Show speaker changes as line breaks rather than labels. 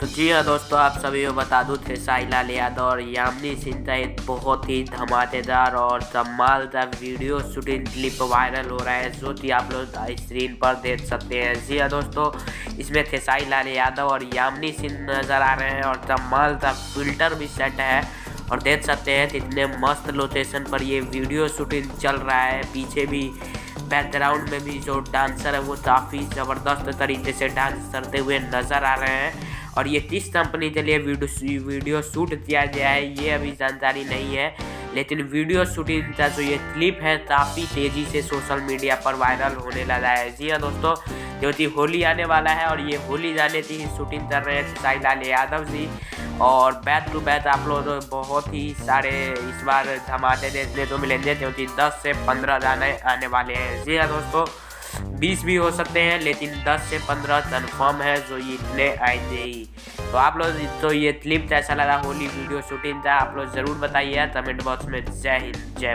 तो जी हाँ दोस्तों, आप सभी को बता दूं खेसारी लाल यादव और यामिनी सिंह का एक बहुत ही धमाकेदार और धमाकेदार वीडियो शूटिंग क्लिप वायरल हो रहा है, जो कि आप लोग स्क्रीन पर देख सकते हैं। जी हाँ दोस्तों, इसमें खेसारी लाल यादव और यामिनी सिंह नज़र आ रहे हैं और धमाकेदार फिल्टर भी सेट है और देख सकते हैं कितने मस्त लोकेशन पर ये वीडियो शूटिंग चल रहा है। पीछे भी बैकग्राउंड में भी जो डांसर है वो काफ़ी ज़बरदस्त तरीके से डांस करते हुए नज़र आ रहे हैं। और ये किस कंपनी के लिए वीडियो शूट किया गया है ये अभी जानकारी नहीं है, लेकिन वीडियो शूटिंग का जो ये क्लिप है काफ़ी तेज़ी से सोशल मीडिया पर वायरल होने लगा है। जी हाँ दोस्तों, क्योंकि होली आने वाला है और ये होली जाने की ही शूटिंग कर रहे हैं खेसारी लाल यादव जी। और बैक टू बैक आप लोग बहुत ही सारे इस बार धमाके देखने को मिलेंगे, क्योंकि 10 से 15 गाने आने वाले हैं। जी हाँ दोस्तों, 20 भी हो सकते हैं, लेकिन 10 से 15 कन्फर्म है जो ये इतने आएंगे ही। तो आप लोग तो ये क्लिप कैसा लगा होली वीडियो शूटिंग का, आप लोग ज़रूर बताइए कमेंट बॉक्स में। जय हिंद, जय